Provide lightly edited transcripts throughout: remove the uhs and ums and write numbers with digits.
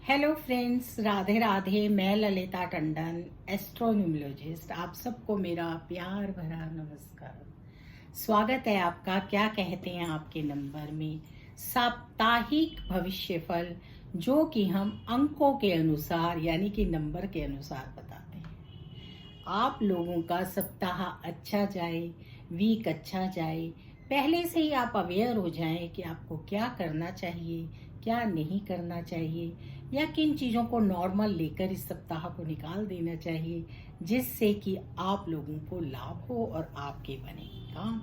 Hello friends, Radhe Radhe. मैं ललिता टंडन, एस्ट्रोन्यूमोलॉजिस्ट। आप सबको मेरा प्यार भरा नमस्कार। स्वागत है आपका। क्या कहते हैं आपके नंबर में साप्ताहिक भविष्यफल, जो कि हम अंकों के अनुसार यानी कि नंबर के अनुसार बताते हैं। आप लोगों का सप्ताह अच्छा जाए, वीक अच्छा जाए, पहले से ही आप अवेयर हो जाएं कि आपको क्या करना चाहिए, क्या नहीं करना चाहिए, या किन चीज़ों को नॉर्मल लेकर इस सप्ताह को निकाल देना चाहिए, जिससे कि आप लोगों को लाभ हो और आपके बने काम।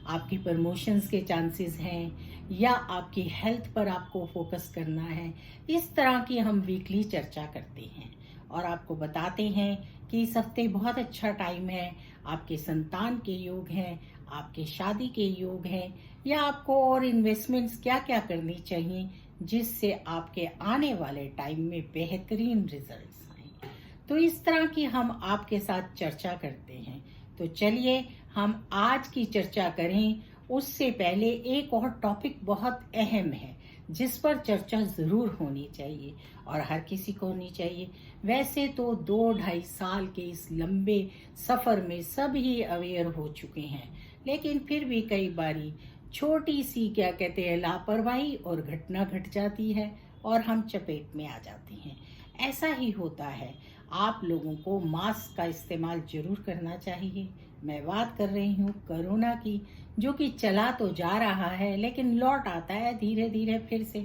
आपकी प्रमोशंस के चांसेस हैं या आपकी हेल्थ पर आपको फोकस करना है। इस तरह की हम वीकली चर्चा करते हैं और आपको बताते हैं कि इस हफ्ते बहुत अच्छा टाइम है। आपके संतान के योग हैं, आपके शादी के योग हैं, या आपको और इन्वेस्टमेंट्स क्या क्या करनी चाहिए जिससे आपके आने वाले टाइम में बेहतरीन रिजल्ट्स आए। तो इस तरह की हम आपके साथ चर्चा करते हैं। तो चलिए हम आज की चर्चा करें। उससे पहले एक और टॉपिक बहुत अहम है जिस पर चर्चा जरूर होनी चाहिए और हर किसी को होनी चाहिए। वैसे तो 2-2.5 साल के इस लंबे सफर में सब ही अवेयर हो चुके हैं, लेकिन फिर भी कई बारी छोटी सी क्या कहते हैं लापरवाही और घटना घट जाती है और हम चपेट में आ जाते हैं। ऐसा ही होता है। आप लोगों को मास्क का इस्तेमाल जरूर करना चाहिए। मैं बात कर रही हूँ कोरोना की, जो कि चला तो जा रहा है लेकिन लौट आता है धीरे धीरे फिर से।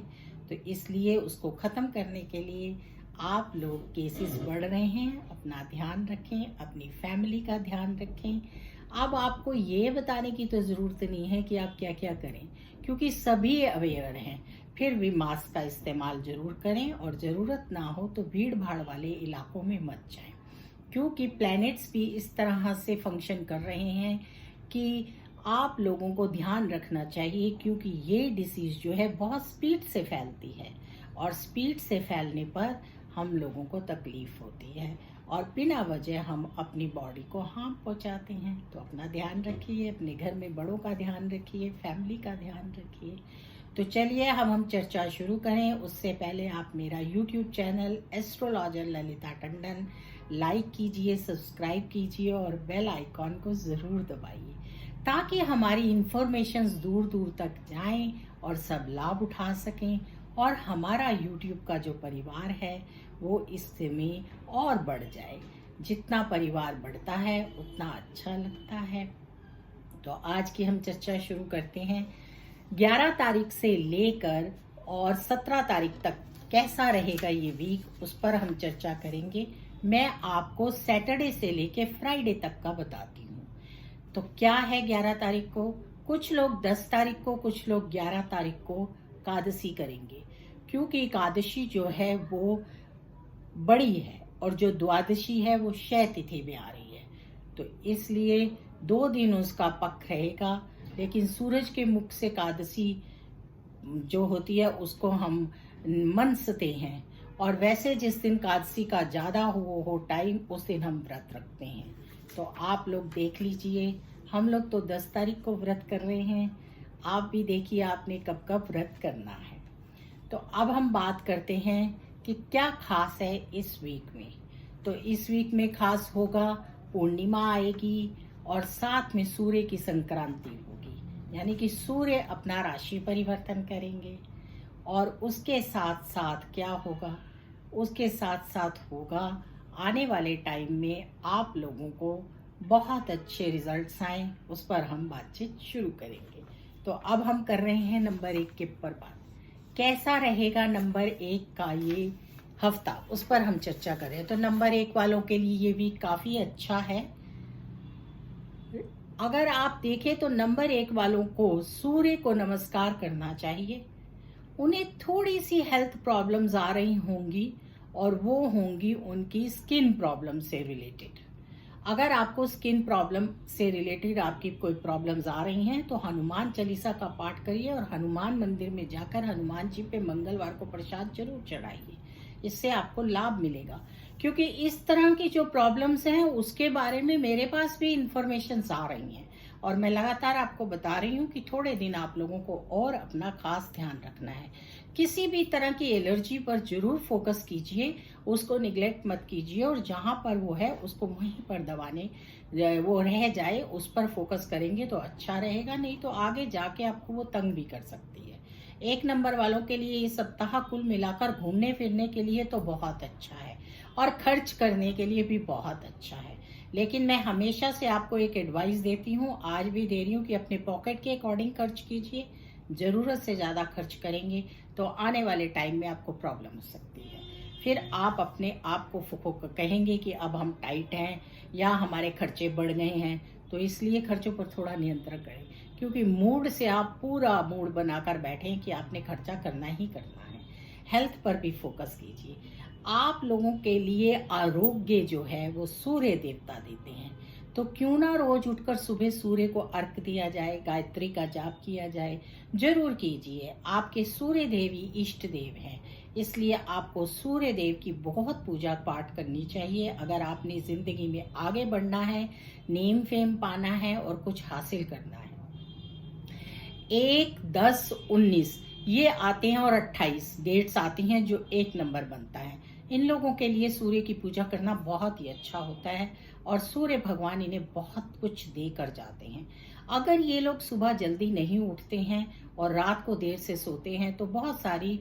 तो इसलिए उसको खत्म करने के लिए आप लोग केसेस बढ़ रहे हैं, अपना ध्यान रखें, अपनी फैमिली का ध्यान रखें। अब आपको ये बताने की तो ज़रूरत नहीं है कि आप क्या क्या करें, क्योंकि सभी अवेयर हैं। फिर भी मास्क का इस्तेमाल जरूर करें और ज़रूरत ना हो तो भीड़ भाड़ वाले इलाकों में मत जाएं, क्योंकि प्लैनेट्स भी इस तरह से फंक्शन कर रहे हैं कि आप लोगों को ध्यान रखना चाहिए, क्योंकि ये डिसीज़ जो है बहुत स्पीड से फैलती है और स्पीड से फैलने पर हम लोगों को तकलीफ होती है और बिना वजह हम अपनी बॉडी को हार्म पहुंचाते हैं। तो अपना ध्यान रखिए, अपने घर में बड़ों का ध्यान रखिए, फैमिली का ध्यान रखिए। तो चलिए हम चर्चा शुरू करें। उससे पहले आप मेरा YouTube channel astrologer Lalita Tandon like कीजिए, सब्सक्राइब कीजिए और बेल आइकॉन को ज़रूर दबाइए, ताकि हमारी इंफॉर्मेशंस दूर दूर तक जाएं और सब लाभ उठा सकें और हमारा यूट्यूब का जो परिवार है वो इसमें और बढ़ जाए। जितना परिवार बढ़ता है उतना अच्छा लगता है। तो आज की हम चर्चा शुरू करते हैं। 11 तारीख से लेकर और 17 तारीख तक कैसा रहेगा ये वीक, उस पर हम चर्चा करेंगे। मैं आपको सैटरडे से लेकर फ्राइडे तक का बताती हूँ। तो क्या है 11 तारीख को? कुछ लोग 10 तारीख को, कुछ लोग 11 तारीख को एकादशी करेंगे, क्योंकि एकादशी जो है वो बड़ी है और जो द्वादशी है वो क्षय तिथि में आ रही है। तो इसलिए 2 दिन उसका पक्ष रहेगा। लेकिन सूरज के मुख से एकादशी जो होती है उसको हम मनसते हैं, और वैसे जिस दिन एकादशी का ज़्यादा हो टाइम, उस दिन हम व्रत रखते हैं। तो आप लोग देख लीजिए। हम लोग तो 10 तारीख को व्रत कर रहे हैं, आप भी देखिए आपने कब कब व्रत करना है। तो अब हम बात करते हैं कि क्या खास है इस वीक में। तो इस वीक में खास होगा, पूर्णिमा आएगी और साथ में सूर्य की संक्रांति होगी, यानी कि सूर्य अपना राशि परिवर्तन करेंगे। और उसके साथ साथ क्या होगा? उसके साथ साथ होगा आने वाले टाइम में आप लोगों को बहुत अच्छे रिजल्ट्स आए, उस पर हम बातचीत शुरू करेंगे। तो अब हम कर रहे हैं नंबर 1 के पर बात। कैसा रहेगा नंबर 1 का ये हफ्ता, उस पर हम चर्चा करें। तो नंबर 1 वालों के लिए ये वीक काफी अच्छा है। अगर आप देखें तो नंबर 1 वालों को सूर्य को नमस्कार करना चाहिए। उन्हें थोड़ी सी हेल्थ प्रॉब्लम्स आ रही होंगी और वो होंगी उनकी स्किन प्रॉब्लम से रिलेटेड। अगर आपको स्किन प्रॉब्लम से रिलेटेड आपकी कोई प्रॉब्लम्स आ रही हैं तो हनुमान चालीसा का पाठ करिए और हनुमान मंदिर में जाकर हनुमान जी पे मंगलवार को प्रसाद जरूर चढ़ाइए। इससे आपको लाभ मिलेगा, क्योंकि इस तरह की जो प्रॉब्लम्स हैं उसके बारे में मेरे पास भी इंफॉर्मेशन आ रही हैं और मैं लगातार आपको बता रही हूँ कि थोड़े दिन आप लोगों को और अपना खास ध्यान रखना है। किसी भी तरह की एलर्जी पर जरूर फोकस कीजिए, उसको निगलेक्ट मत कीजिए, और जहाँ पर वो है उसको वहीं पर दबाने वो रह जाए, उस पर फोकस करेंगे तो अच्छा रहेगा, नहीं तो आगे जाके आपको वो तंग भी कर सकती है। 1 नंबर वालों के लिए ये सप्ताह कुल मिलाकर घूमने फिरने के लिए तो बहुत अच्छा है और खर्च करने के लिए भी बहुत अच्छा है। लेकिन मैं हमेशा से आपको एक एडवाइस देती हूँ, आज भी दे रही हूँ कि अपने पॉकेट के अकॉर्डिंग खर्च कीजिए। ज़रूरत से ज़्यादा खर्च करेंगे तो आने वाले टाइम में आपको प्रॉब्लम हो सकती है। फिर आप अपने आप को कहेंगे कि अब हम टाइट हैं या हमारे खर्चे बढ़ गए हैं, तो इसलिए खर्चों पर थोड़ा नियंत्रण करें, क्योंकि मूड से आप पूरा मूड बनाकर बैठे कि आपने खर्चा करना ही करना है। हेल्थ पर भी फोकस कीजिए। आप लोगों के लिए आरोग्य जो है वो सूर्य देवता देते हैं, तो क्यों ना रोज उठकर सुबह सूर्य को अर्घ दिया जाए, गायत्री का जाप किया जाए। जरूर कीजिए, आपके सूर्य देवी इष्ट देव हैं, इसलिए आपको सूर्य देव की बहुत पूजा पाठ करनी चाहिए अगर आपने जिंदगी में आगे बढ़ना है, नेम फेम पाना है और कुछ हासिल करना है। 1, 10, 19 ये आते हैं और 28 डेट्स आती हैं जो 1 नंबर बनता है। इन लोगों के लिए सूर्य की पूजा करना बहुत ही अच्छा होता है और सूर्य भगवान इन्हें बहुत कुछ दे कर जाते हैं। अगर ये लोग सुबह जल्दी नहीं उठते हैं और रात को देर से सोते हैं तो बहुत सारी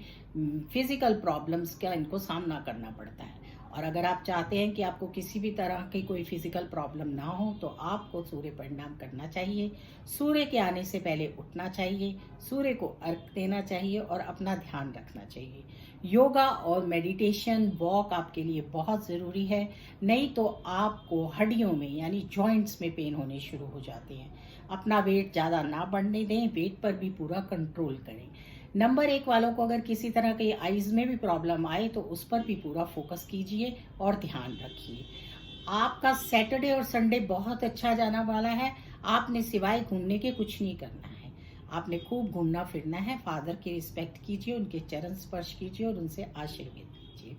फिजिकल प्रॉब्लम्स का इनको सामना करना पड़ता है। और अगर आप चाहते हैं कि आपको किसी भी तरह की कोई फिजिकल प्रॉब्लम ना हो तो आपको सूर्य प्रणाम करना चाहिए। सूर्य के आने से पहले उठना चाहिए, सूर्य को अर्घ देना चाहिए और अपना ध्यान रखना चाहिए। योगा और मेडिटेशन, वॉक आपके लिए बहुत ज़रूरी है, नहीं तो आपको हड्डियों में यानी जॉइंट्स में पेन होने शुरू हो जाते हैं। अपना वेट ज़्यादा ना बढ़ने दें, वेट पर भी पूरा कंट्रोल करें। नंबर 1 वालों को अगर किसी तरह की आईज में भी प्रॉब्लम आए तो उस पर भी पूरा फोकस कीजिए और ध्यान रखिए। आपका सैटरडे और संडे बहुत अच्छा जाना वाला है। आपने सिवाय घूमने के कुछ नहीं करना है, आपने खूब घूमना फिरना है। फादर की रिस्पेक्ट कीजिए, उनके चरण स्पर्श कीजिए और उनसे आशीर्वाद लीजिए।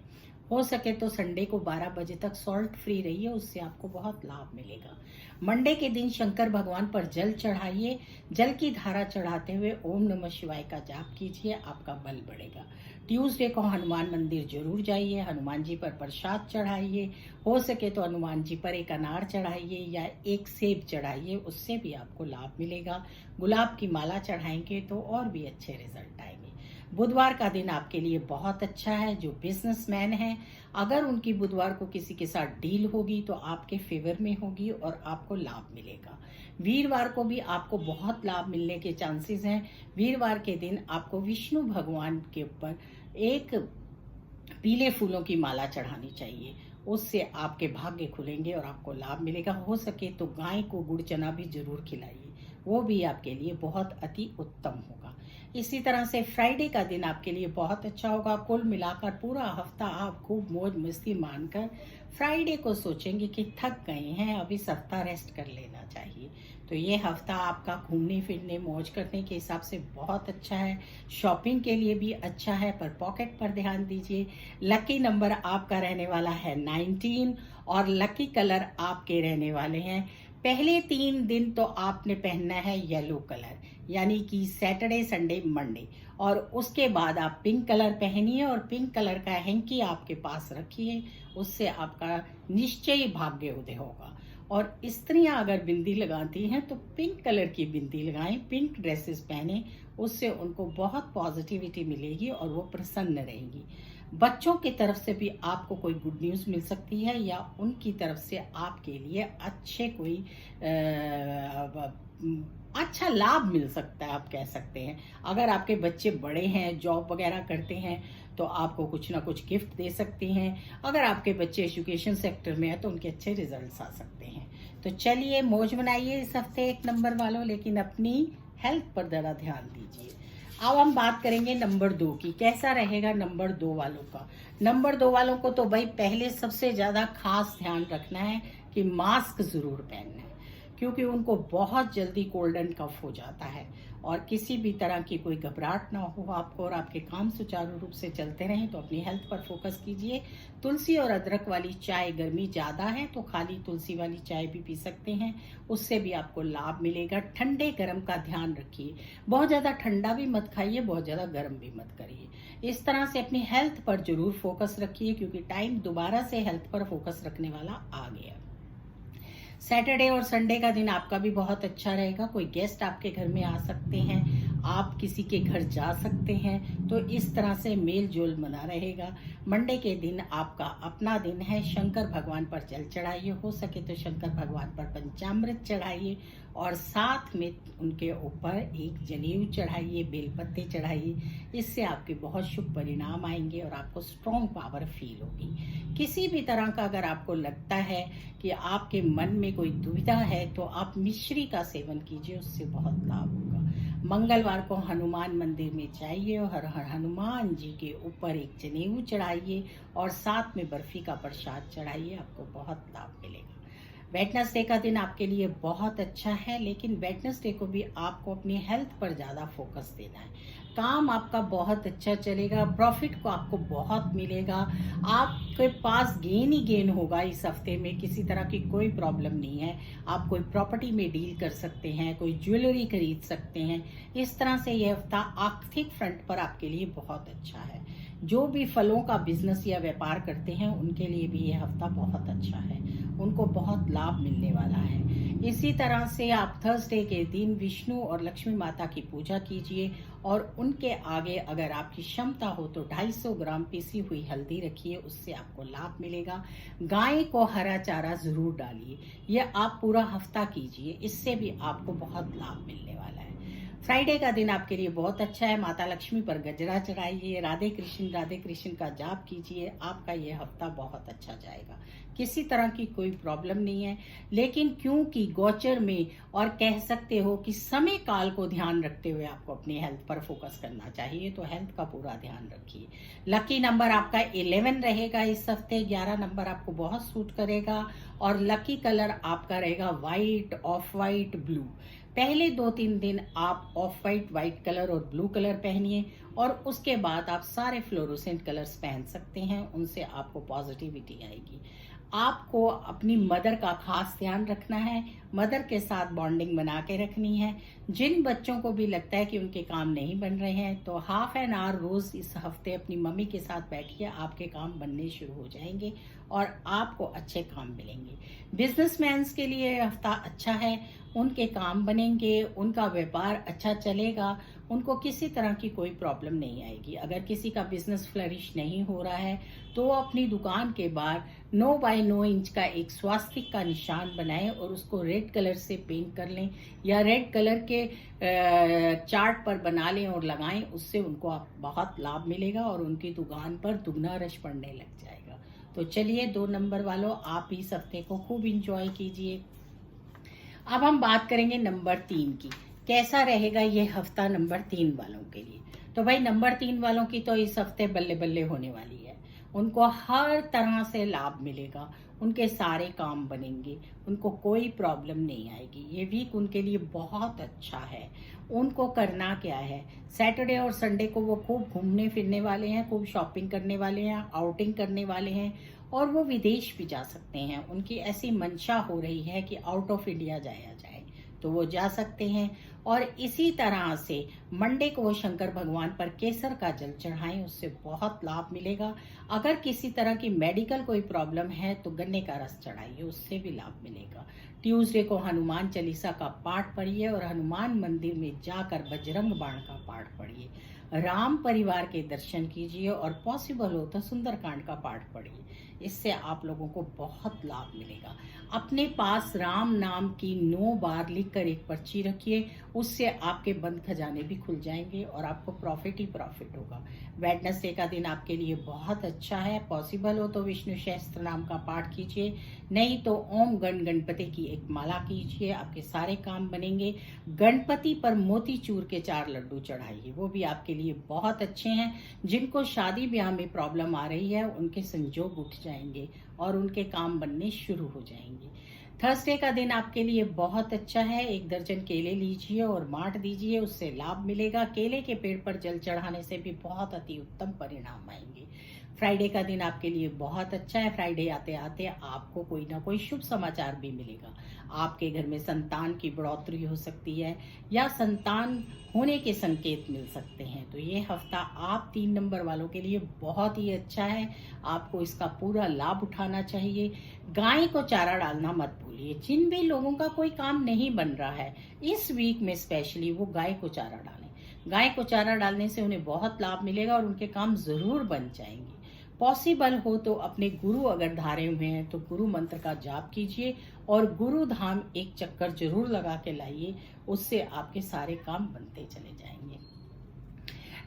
हो सके तो संडे को 12 बजे तक सॉल्ट फ्री रहिए, उससे आपको बहुत लाभ मिलेगा। मंडे के दिन शंकर भगवान पर जल चढ़ाइए, जल की धारा चढ़ाते हुए ओम नमः शिवाय का जाप कीजिए, आपका बल बढ़ेगा। ट्यूसडे को हनुमान मंदिर जरूर जाइए, हनुमान जी पर प्रसाद चढ़ाइए, हो सके तो हनुमान जी पर एक अनार चढ़ाइए या एक सेब चढ़ाइए, उससे भी आपको लाभ मिलेगा। गुलाब की माला चढ़ाएंगे तो और भी अच्छे रिजल्ट आएंगे। बुधवार का दिन आपके लिए बहुत अच्छा है। जो बिजनेसमैन हैं, अगर उनकी बुधवार को किसी के साथ डील होगी तो आपके फेवर में होगी और आपको लाभ मिलेगा। वीरवार को भी आपको बहुत लाभ मिलने के चांसेस हैं। वीरवार के दिन आपको विष्णु भगवान के ऊपर एक पीले फूलों की माला चढ़ानी चाहिए, उससे आपके भाग्य खुलेंगे और आपको लाभ मिलेगा। हो सके तो गाय को गुड़ चना भी जरूर खिलाइए, वो भी आपके लिए बहुत अति उत्तम होगा। इसी तरह से फ्राइडे का दिन आपके लिए बहुत अच्छा होगा। कुल मिलाकर पूरा हफ्ता आप खूब मौज मस्ती मानकर फ्राइडे को सोचेंगे कि थक गए हैं, अब इस हफ्ता रेस्ट कर लेना चाहिए। तो ये हफ्ता आपका घूमने फिरने मौज करने के हिसाब से बहुत अच्छा है, शॉपिंग के लिए भी अच्छा है, पर पॉकेट पर ध्यान दीजिए। लकी नंबर आपका रहने वाला है 19 और लकी कलर आपके रहने वाले हैं। पहले 3 दिन तो आपने पहनना है येलो कलर, यानी कि सैटरडे संडे मंडे, और उसके बाद आप पिंक कलर पहनिए और पिंक कलर का हैंकी आपके पास रखिए, उससे आपका निश्चयी भाग्य उदय होगा। और स्त्रियां अगर बिंदी लगाती हैं तो पिंक कलर की बिंदी लगाएं, पिंक ड्रेसेस पहने, उससे उनको बहुत पॉजिटिविटी मिलेगी और वो प्रसन्न रहेंगी। बच्चों की तरफ से भी आपको कोई गुड न्यूज़ मिल सकती है या उनकी तरफ से आपके लिए अच्छे कोई अच्छा लाभ मिल सकता है, आप कह सकते हैं। अगर आपके बच्चे बड़े हैं, जॉब वगैरह करते हैं, तो आपको कुछ ना कुछ गिफ्ट दे सकती हैं। अगर आपके बच्चे एजुकेशन सेक्टर में है तो उनके अच्छे रिजल्ट्स आ सकते हैं। तो चलिए मौज मनाइए इस हफ्ते 1 नंबर वालों, लेकिन अपनी हेल्थ पर ज़रा ध्यान दीजिए। अब हम बात करेंगे नंबर 2 की। कैसा रहेगा नंबर 2 वालों का? नंबर 2 वालों को तो भाई पहले सबसे ज़्यादा खास ध्यान रखना है कि मास्क ज़रूर पहनना है, क्योंकि उनको बहुत जल्दी कोल्ड एंड कफ हो जाता है और किसी भी तरह की कोई घबराहट ना हो आपको और आपके काम सुचारू रूप से चलते रहें, तो अपनी हेल्थ पर फोकस कीजिए। तुलसी और अदरक वाली चाय, गर्मी ज़्यादा है तो खाली तुलसी वाली चाय भी पी सकते हैं, उससे भी आपको लाभ मिलेगा। ठंडे गर्म का ध्यान रखिए, बहुत ज़्यादा ठंडा भी मत खाइए, बहुत ज़्यादा गर्म भी मत करिए। इस तरह से अपनी हेल्थ पर जरूर फोकस रखिए, क्योंकि टाइम दोबारा से हेल्थ पर फोकस रखने वाला आ गया। सैटरडे और संडे का दिन आपका भी बहुत अच्छा रहेगा। कोई गेस्ट आपके घर में आ सकते हैं, आप किसी के घर जा सकते हैं, तो इस तरह से मेल जोल बना रहेगा। मंडे के दिन आपका अपना दिन है। शंकर भगवान पर जल चढ़ाइए, हो सके तो शंकर भगवान पर पंचामृत चढ़ाइए और साथ में उनके ऊपर एक जनेऊ चढ़ाइए, बेलपत्ते चढ़ाइए। इससे आपके बहुत शुभ परिणाम आएंगे और आपको स्ट्रॉन्ग पावर फील होगी। किसी भी तरह का अगर आपको लगता है कि आपके मन में कोई दुविधा है, तो आप मिश्री का सेवन कीजिए, उससे बहुत लाभ होगा। मंगलवार को हनुमान मंदिर में जाइए और हनुमान जी के ऊपर एक जनेऊ चढ़ाइए और साथ में बर्फी का प्रसाद चढ़ाइए, आपको बहुत लाभ मिलेगा। वेडनेसडे का दिन आपके लिए बहुत अच्छा है, लेकिन वेडनेसडे को भी आपको अपनी हेल्थ पर ज़्यादा फोकस देना है। काम आपका बहुत अच्छा चलेगा, प्रॉफिट को आपको बहुत मिलेगा, आपके पास गेन ही गेन होगा। इस हफ्ते में किसी तरह की कोई प्रॉब्लम नहीं है। आप कोई प्रॉपर्टी में डील कर सकते हैं, कोई ज्वेलरी खरीद सकते हैं। इस तरह से यह हफ्ता आर्थिक फ्रंट पर आपके लिए बहुत अच्छा है। जो भी फलों का बिजनेस या व्यापार करते हैं, उनके लिए भी यह हफ्ता बहुत अच्छा है, उनको बहुत लाभ मिलने वाला है। इसी तरह से आप थर्सडे के दिन विष्णु और लक्ष्मी माता की पूजा कीजिए और उनके आगे अगर आपकी क्षमता हो तो 250 ग्राम पीसी हुई हल्दी रखिए, उससे आपको लाभ मिलेगा। गाय को हरा चारा जरूर डालिए, यह आप पूरा हफ्ता कीजिए, इससे भी आपको बहुत लाभ मिलने वाला है। फ्राइडे का दिन आपके लिए बहुत अच्छा है। माता लक्ष्मी पर गजरा चढ़ाइए, राधे कृष्ण का जाप कीजिए, आपका ये हफ्ता बहुत अच्छा जाएगा। किसी तरह की कोई प्रॉब्लम नहीं है, लेकिन क्योंकि गोचर में और कह सकते हो कि समय काल को ध्यान रखते हुए आपको अपनी हेल्थ पर फोकस करना चाहिए, तो हेल्थ का पूरा ध्यान रखिए। लकी नंबर आपका 11 रहेगा इस हफ्ते, 11 नंबर आपको बहुत सूट करेगा और लकी कलर आपका रहेगा व्हाइट, ऑफ व्हाइट, ब्लू। पहले 2-3 दिन आप ऑफ वाइट, व्हाइट कलर और ब्लू कलर पहनिए और उसके बाद आप सारे फ्लोरोसेंट कलर्स पहन सकते हैं, उनसे आपको पॉजिटिविटी आएगी। आपको अपनी मदर का खास ध्यान रखना है, मदर के साथ बॉन्डिंग बना के रखनी है। जिन बच्चों को भी लगता है कि उनके काम नहीं बन रहे हैं, तो हाफ एन आवर रोज इस हफ्ते अपनी मम्मी के साथ बैठिए, आपके काम बनने शुरू हो जाएंगे और आपको अच्छे काम मिलेंगे। बिजनेसमैन्स के लिए हफ्ता अच्छा है, उनके काम बनेंगे, उनका व्यापार अच्छा चलेगा, उनको किसी तरह की कोई प्रॉब्लम नहीं आएगी। अगर किसी का बिजनेस फ्लरिश नहीं हो रहा है, तो अपनी दुकान के बाहर 9 बाय 9 इंच का एक स्वास्तिक का निशान बनाएं और उसको रेड कलर से पेंट कर लें या रेड कलर के चार्ट पर बना लें और लगाएं, उससे उनको आप बहुत लाभ मिलेगा और उनकी दुकान पर दुगना रश पड़ने लग जाएगा। तो चलिए 2 नंबर वालों, आप इस हफ्ते को खूब इंजॉय कीजिए। अब हम बात करेंगे नंबर 3 की, कैसा रहेगा ये हफ्ता नंबर 3 वालों के लिए। तो भाई नंबर 3 वालों की तो इस हफ्ते बल्ले बल्ले होने वाली है, उनको हर तरह से लाभ मिलेगा, उनके सारे काम बनेंगे, उनको कोई प्रॉब्लम नहीं आएगी। ये वीक उनके लिए बहुत अच्छा है। उनको करना क्या है, सैटरडे और संडे को वो खूब घूमने फिरने वाले हैं, खूब शॉपिंग करने वाले हैं, आउटिंग करने वाले हैं और वो विदेश भी जा सकते हैं। उनकी ऐसी मंशा हो रही है कि आउट ऑफ इंडिया जाया जाए, तो वो जा सकते हैं। और इसी तरह से मंडे को वो शंकर भगवान पर केसर का जल चढ़ाएं, उससे बहुत लाभ मिलेगा। अगर किसी तरह की मेडिकल कोई प्रॉब्लम है तो गन्ने का रस चढ़ाइए, उससे भी लाभ मिलेगा। ट्यूसडे को हनुमान चालीसा का पाठ पढ़िए और हनुमान मंदिर में जाकर बजरंग बाण का पाठ पढ़िए। राम परिवार के दर्शन कीजिए और पॉसिबल हो तो सुंदरकांड का पाठ पढ़िए, इससे आप लोगों को बहुत लाभ मिलेगा। अपने पास राम नाम की 9 बार लिखकर एक पर्ची रखिए, उससे आपके बंद खजाने भी खुल जाएंगे और आपको प्रॉफिट ही प्रॉफिट होगा। वेडनेसडे का दिन आपके लिए बहुत अच्छा है। पॉसिबल हो तो विष्णु सहस्त्र नाम का पाठ कीजिए, नहीं तो ओम गण गणपति की एक माला कीजिए, आपके सारे काम बनेंगे। गणपति पर मोतीचूर के 4 लड्डू चढ़ाइए, वो भी आपके लिए बहुत अच्छे हैं। जिनको शादी ब्याह में प्रॉब्लम आ रही है, उनके संजोग उठ जाएंगे और उनके काम बनने शुरू हो जाएंगे। थर्सडे का दिन आपके लिए बहुत अच्छा है। 1 दर्जन केले लीजिए और बांट दीजिए, उससे लाभ मिलेगा। केले के पेड़ पर जल चढ़ाने से भी बहुत अति उत्तम परिणाम आएंगे। फ्राइडे का दिन आपके लिए बहुत अच्छा है। फ्राइडे आते आते आपको कोई ना कोई शुभ समाचार भी मिलेगा। आपके घर में संतान की बढ़ोतरी हो सकती है या संतान होने के संकेत मिल सकते हैं। तो ये हफ्ता आप 3 नंबर वालों के लिए बहुत ही अच्छा है। आपको इसका पूरा लाभ उठाना चाहिए। गाय को चारा डालना मत भूलिए। जिन भी लोगों का कोई काम नहीं बन रहा है इस वीक में स्पेशली, वो गाय को चारा डालें। गाय को चारा डालने से उन्हें बहुत लाभ मिलेगा और उनके काम जरूर बन जाएंगे। पॉसिबल हो तो अपने गुरु अगर धारे हुए हैं तो गुरु मंत्र का जाप कीजिए और गुरु धाम एक चक्कर जरूर लगा के लाइए, उससे आपके सारे काम बनते चले जाएंगे।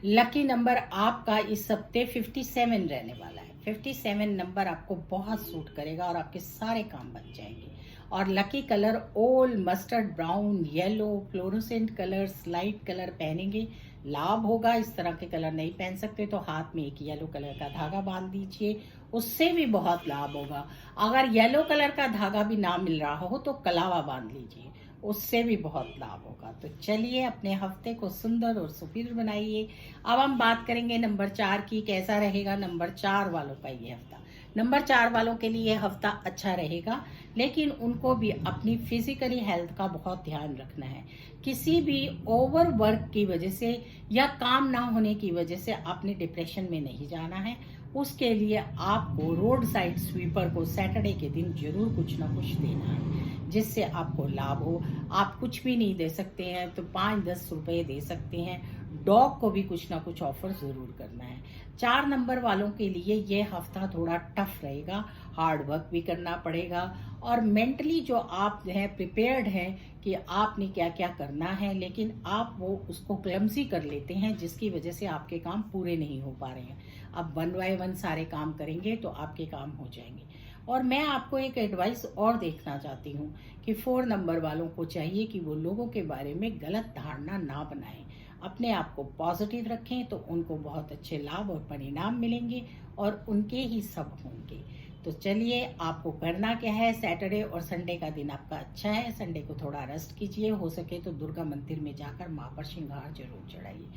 लकी नंबर आपका इस हफ्ते 57 रहने वाला है। 57 नंबर आपको बहुत सूट करेगा और आपके सारे काम बन जाएंगे। और लकी कलर ओल mustard brown yellow fluorescent colours light colour पहनेंगे, लाभ होगा। इस तरह के कलर नहीं पहन सकते तो हाथ में एक येलो कलर का धागा बांध दीजिए, उससे भी बहुत लाभ होगा। अगर येलो कलर का धागा भी ना मिल रहा हो तो कलावा बांध लीजिए, उससे भी बहुत लाभ होगा। तो चलिए अपने हफ्ते को सुंदर और सुपीर बनाइए। अब हम बात करेंगे नंबर 4 की। कैसा रहेगा नंबर 4 वालों का ये हफ्ता? नंबर 4 वालों के लिए हफ्ता अच्छा रहेगा, लेकिन उनको भी अपनी फिजिकली हेल्थ का बहुत ध्यान रखना है। किसी भी ओवर वर्क की वजह से या काम ना होने की वजह से आपने डिप्रेशन में नहीं जाना है। उसके लिए आपको रोड साइड स्वीपर को सैटरडे के दिन जरूर कुछ ना कुछ देना है, जिससे आपको लाभ हो। आप कुछ भी नहीं दे सकते हैं तो 5-10 रुपए दे सकते हैं। डॉग को भी कुछ ना कुछ ऑफर जरूर करना है। 4 नंबर वालों के लिए ये हफ्ता थोड़ा टफ रहेगा, हार्ड वर्क भी करना पड़ेगा और मेंटली जो आप हैं प्रिपेयर्ड हैं कि आपने क्या क्या करना है, लेकिन आप वो उसको क्लमसी कर लेते हैं, जिसकी वजह से आपके काम पूरे नहीं हो पा रहे हैं। अब 1 बाय 1 सारे काम करेंगे तो आपके काम हो जाएंगे। और मैं आपको एक एडवाइस और देखना चाहती हूँ कि 4 नंबर वालों को चाहिए कि वो लोगों के बारे में गलत धारणा ना बनाएं, अपने आप को पॉजिटिव रखें तो उनको बहुत अच्छे लाभ और परिणाम मिलेंगे और उनके ही सब होंगे। तो चलिए आपको करना क्या है। सैटरडे और संडे का दिन आपका अच्छा है। संडे को थोड़ा रेस्ट कीजिए, हो सके तो दुर्गा मंदिर में जाकर मां पर श्रृंगार जरूर चढ़ाइए।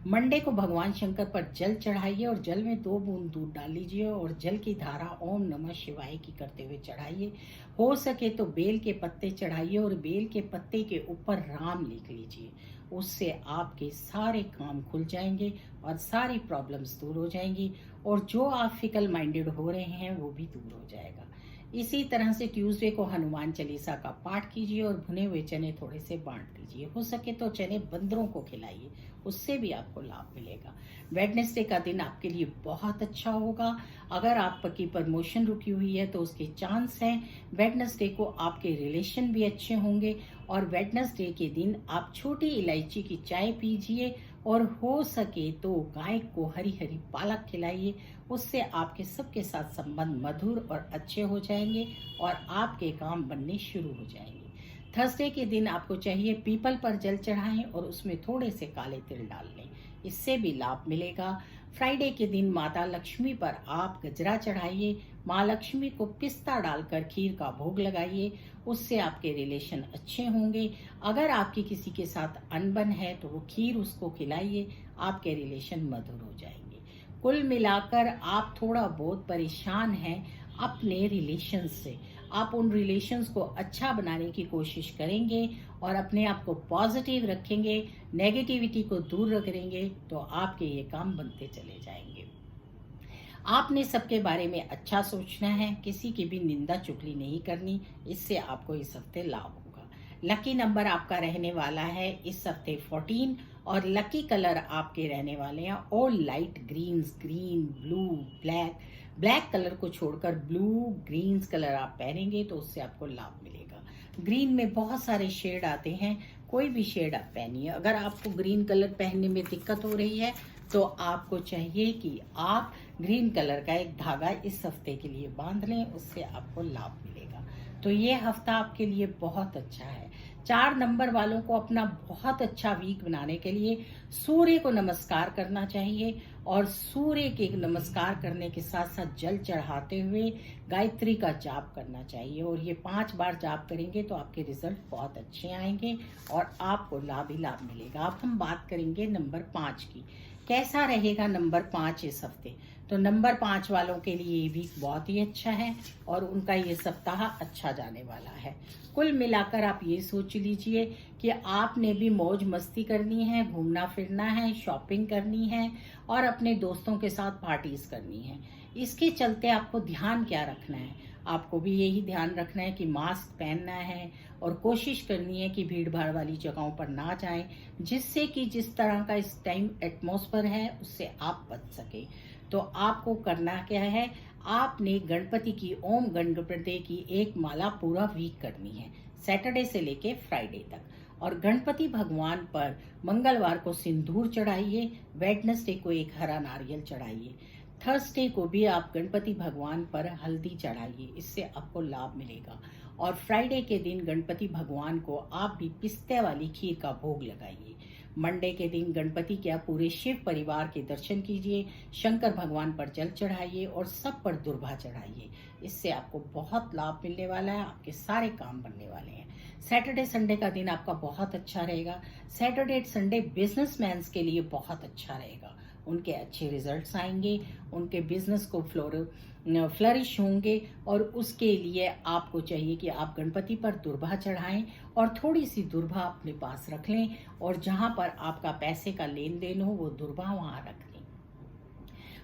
मंडे को भगवान शंकर पर जल चढ़ाइए और जल में 2 बूंद दूध डाल लीजिए और जल की धारा ओम नमः शिवाय की करते हुए चढ़ाइए। हो सके तो बेल के पत्ते चढ़ाइए और बेल के पत्ते के ऊपर राम लिख लीजिए, उससे आपके सारे काम खुल जाएंगे और सारी प्रॉब्लम्स दूर हो जाएंगी और जो आप फिकल माइंडेड हो रहे हैं वो भी दूर हो जाएगा। इसी तरह से ट्यूसडे को हनुमान चालीसा का पाठ कीजिए और भुने हुए चने थोड़े से बांट दीजिए। हो सके तो चने बंदरों को खिलाइए, उससे भी आपको लाभ मिलेगा। वेडनेसडे का दिन आपके लिए बहुत अच्छा होगा। अगर आपकी प्रमोशन रुकी हुई है तो उसके चांस हैं। वेडनेसडे को आपके रिलेशन भी अच्छे होंगे और वेडनेसडे के दिन आप छोटी इलायची की चाय पीजिए और हो सके तो गाय को हरी हरी पालक खिलाइए, उससे आपके सबके साथ संबंध मधुर और अच्छे हो जाएंगे और आपके काम बनने शुरू हो जाएंगे। थर्सडे के दिन आपको चाहिए पीपल पर जल चढ़ाएं और उसमें थोड़े से काले तिल डाल लें, इससे भी लाभ मिलेगा। फ्राइडे के दिन माता लक्ष्मी पर आप गजरा चढ़ाइए, माँ लक्ष्मी को पिस्ता डालकर खीर का भोग लगाइए, उससे आपके रिलेशन अच्छे होंगे। अगर आपकी किसी के साथ अनबन है तो वो खीर उसको खिलाइए, आपके रिलेशन मधुर हो जाएंगे। कुल मिलाकर आप थोड़ा बहुत परेशान हैं अपने रिलेशंस से। आप उन रिलेशंस को अच्छा बनाने की कोशिश करेंगे और अपने आप को पॉजिटिव रखेंगे, नेगेटिविटी को दूर रखेंगे तो आपके ये काम बनते चले जाएंगे। आपने सबके बारे में अच्छा सोचना है, किसी की भी निंदा चुगली नहीं करनी, इससे आपको इस हफ्ते लाभ होगा। लकी नंबर आपका रहने वाला है इस हफ्ते 14 और लकी कलर आपके रहने वाले हैं all light greens, green, blue, black. Black colour को छोड़कर ब्लू ग्रीन्स कलर आप पहनेंगे तो उससे आपको लाभ मिलेगा। ग्रीन में बहुत सारे शेड आते हैं, कोई भी शेड आप पहनिए। अगर आपको ग्रीन कलर पहनने में दिक्कत हो रही है तो आपको चाहिए कि आप ग्रीन कलर का एक धागा इस हफ्ते के लिए बांध लें, उससे आपको लाभ मिलेगा। तो ये हफ्ता आपके लिए बहुत अच्छा है। 4 नंबर वालों को अपना बहुत अच्छा वीक बनाने के लिए सूर्य को नमस्कार करना चाहिए और सूर्य के नमस्कार करने के साथ साथ जल चढ़ाते हुए गायत्री का जाप करना चाहिए। और ये 5 बार जाप करेंगे तो आपके रिजल्ट बहुत अच्छे आएंगे और आपको लाभ ही लाभ मिलेगा। अब हम बात करेंगे नंबर 5 की। कैसा रहेगा नंबर 5 इस हफ्ते? तो नंबर 5 वालों के लिए ये वीक बहुत ही अच्छा है और उनका ये सप्ताह अच्छा जाने वाला है। कुल मिलाकर आप ये सोच लीजिए कि आपने भी मौज मस्ती करनी है, घूमना फिरना है, शॉपिंग करनी है और अपने दोस्तों के साथ पार्टीज करनी है। इसके चलते आपको ध्यान क्या रखना है? आपको भी यही ध्यान रखना है कि मास्क पहनना है और कोशिश करनी है कि भीड़ भाड़ वाली जगहों पर ना जाएं, जिससे कि जिस तरह का इस टाइम एटमॉस्फेयर है उससे आप बच सके। तो आपको करना क्या है? आपने गणपति की ओम गणपति की एक माला पूरा वीक करनी है, सैटरडे से लेके फ्राइडे तक। और गणपति भगवान पर मंगलवार को सिंदूर चढ़ाइए, वेडनेसडे को एक हरा नारियल चढ़ाइए, थर्सडे को भी आप गणपति भगवान पर हल्दी चढ़ाइए, इससे आपको लाभ मिलेगा। और फ्राइडे के दिन गणपति भगवान को आप भी पिस्ते वाली खीर का भोग लगाइए। मंडे के दिन गणपति के पूरे शिव परिवार के दर्शन कीजिए, शंकर भगवान पर जल चढ़ाइए और सब पर दुर्भा चढ़ाइए। इससे आपको बहुत लाभ मिलने वाला है, आपके सारे काम बनने वाले हैं। सैटरडे संडे का दिन आपका बहुत अच्छा रहेगा। सैटरडे संडे बिजनेसमैन के लिए बहुत अच्छा रहेगा, उनके अच्छे रिजल्ट्स आएंगे, उनके बिजनेस को फ्लरिश होंगे। और उसके लिए आपको चाहिए कि आप गणपति पर दुर्भा चढ़ाएं और थोड़ी सी दुर्भा अपने पास रख लें और जहां पर आपका पैसे का लेन देन हो वो दुर्भा वहां रख लें।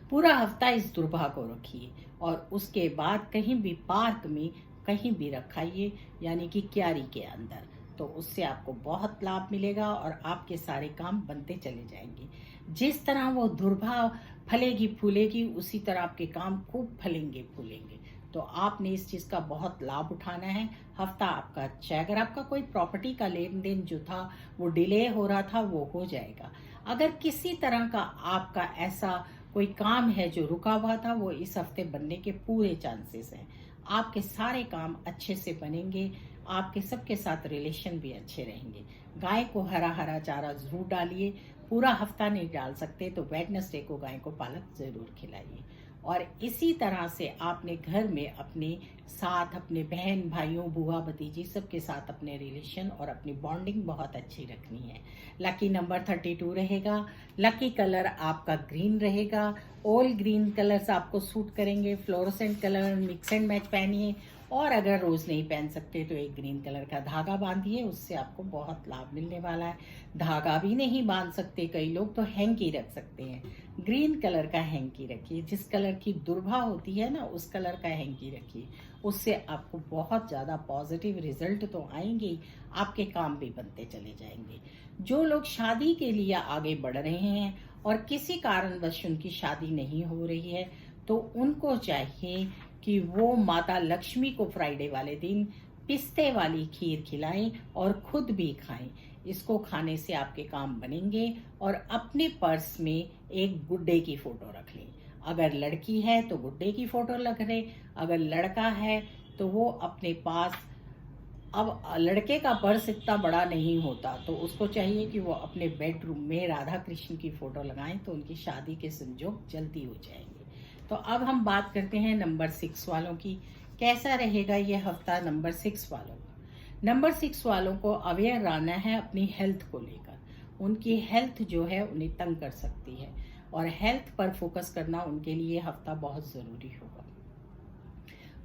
पूरा हफ्ता इस दुर्भा को रखिए और उसके बाद कहीं भी पार्क में कहीं भी रखाइए, यानी कि क्यारी के अंदर। तो उससे आपको बहुत लाभ मिलेगा और आपके सारे काम बनते चले जाएंगे। जिस तरह वो दुर्भा फलेगी फूलेगी उसी तरह आपके काम खूब फलेंगे फूलेंगे। तो आपने इस चीज का बहुत लाभ उठाना है। हफ्ता आपका अच्छा है। अगर आपका कोई प्रॉपर्टी का लेन देन जो था वो डिले हो रहा था वो हो जाएगा। अगर किसी तरह का आपका ऐसा कोई काम है जो रुका हुआ था वो इस हफ्ते बनने के पूरे चांसेस हैं। आपके सारे काम अच्छे से बनेंगे, आपके सबके साथ रिलेशन भी अच्छे रहेंगे। गाय को हरा हरा चारा जरूर डालिए। पूरा हफ्ता नहीं डाल सकते तो वेडनेसडे को गाय को पालक जरूर खिलाइए। और इसी तरह से आपने घर में अपने साथ अपने बहन भाइयों बुआ भतीजी सबके साथ अपने रिलेशन और अपनी बॉन्डिंग बहुत अच्छी रखनी है। लकी नंबर 32 रहेगा। लकी कलर आपका ग्रीन रहेगा। ऑल ग्रीन कलर्स आपको सूट करेंगे। Fluorescent colour mix and match पहनिए और अगर रोज नहीं पहन सकते तो एक ग्रीन कलर का धागा बांधिए, उससे आपको बहुत लाभ मिलने वाला है। धागा भी नहीं बांध सकते कई लोग तो हैंकी रख सकते हैं। ग्रीन कलर का हैंकी रखिए। जिस कलर की दुर्भा होती है ना उस कलर का हैंकी रखिए, उससे आपको बहुत ज्यादा पॉजिटिव रिजल्ट तो आएंगे ही, आपके काम भी बनते चले जाएंगे। जो लोग शादी के लिए आगे बढ़ रहे हैं और किसी कारणवश उनकी शादी नहीं हो रही है तो उनको चाहिए कि वो माता लक्ष्मी को फ्राइडे वाले दिन पिस्ते वाली खीर खिलाएं और खुद भी खाएं। इसको खाने से आपके काम बनेंगे। और अपने पर्स में एक गुड्डे की फोटो रख लें। अगर लड़की है तो गुड्डे की फोटो रख लें, अगर लड़का है तो वो अपने पास, अब लड़के का पर्स इतना बड़ा नहीं होता तो उसको चाहिए कि वो अपने बेडरूम में राधा कृष्ण की फोटो लगाएं तो उनकी शादी के संजोग जल्दी हो जाएंगे। तो अब हम बात करते हैं नंबर 6 वालों की। कैसा रहेगा ये हफ्ता नंबर 6 वालों का? नंबर 6 वालों को अवेयर रहना है अपनी हेल्थ को लेकर। उनकी हेल्थ जो है उन्हें तंग कर सकती है और हेल्थ पर फोकस करना उनके लिए हफ्ता बहुत जरूरी होगा।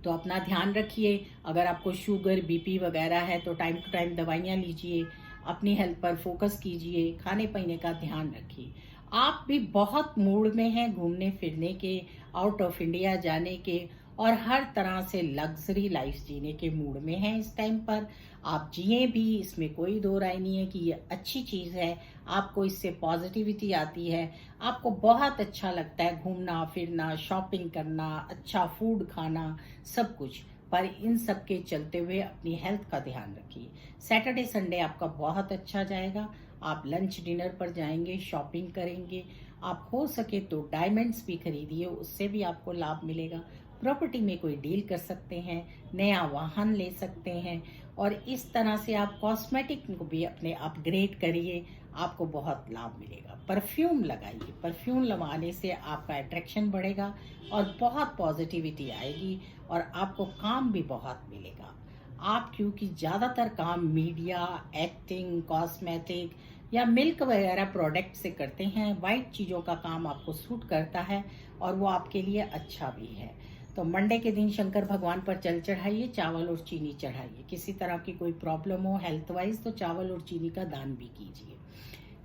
तो अपना ध्यान रखिए। अगर आपको शुगर बीपी वगैरह है तो टाइम टू टाइम दवाइयाँ लीजिए। अपनी हेल्थ पर फोकस कीजिए, खाने पीने का ध्यान रखिए। आप भी बहुत मूड में हैं घूमने फिरने के, आउट ऑफ इंडिया जाने के और हर तरह से लग्जरी लाइफ जीने के मूड में हैं इस टाइम पर। आप जिए भी, इसमें कोई दो राय नहीं है कि ये अच्छी चीज़ है। आपको इससे पॉजिटिविटी आती है, आपको बहुत अच्छा लगता है घूमना फिरना, शॉपिंग करना, अच्छा फूड खाना, सब कुछ। पर इन सब के चलते हुए अपनी हेल्थ का ध्यान रखिए। सैटरडे संडे आपका बहुत अच्छा जाएगा। आप लंच डिनर पर जाएंगे, शॉपिंग करेंगे। आप हो सके तो डायमंड्स भी खरीदिए, उससे भी आपको लाभ मिलेगा। प्रॉपर्टी में कोई डील कर सकते हैं, नया वाहन ले सकते हैं, और इस तरह से आप कॉस्मेटिक को भी अपने अपग्रेड करिए, आपको बहुत लाभ मिलेगा। परफ्यूम लगाइए, परफ्यूम लगाने से आपका अट्रैक्शन बढ़ेगा और बहुत पॉजिटिविटी आएगी और आपको काम भी बहुत मिलेगा। आप क्योंकि ज़्यादातर काम मीडिया, एक्टिंग, कॉस्मेटिक या मिल्क वगैरह प्रोडक्ट से करते हैं, वाइट चीज़ों का काम आपको सूट करता है और वो आपके लिए अच्छा भी है। तो मंडे के दिन शंकर भगवान पर जल चढ़ाइए, चावल और चीनी चढ़ाइए। किसी तरह की कोई प्रॉब्लम हो हेल्थ वाइज तो चावल और चीनी का दान भी कीजिए।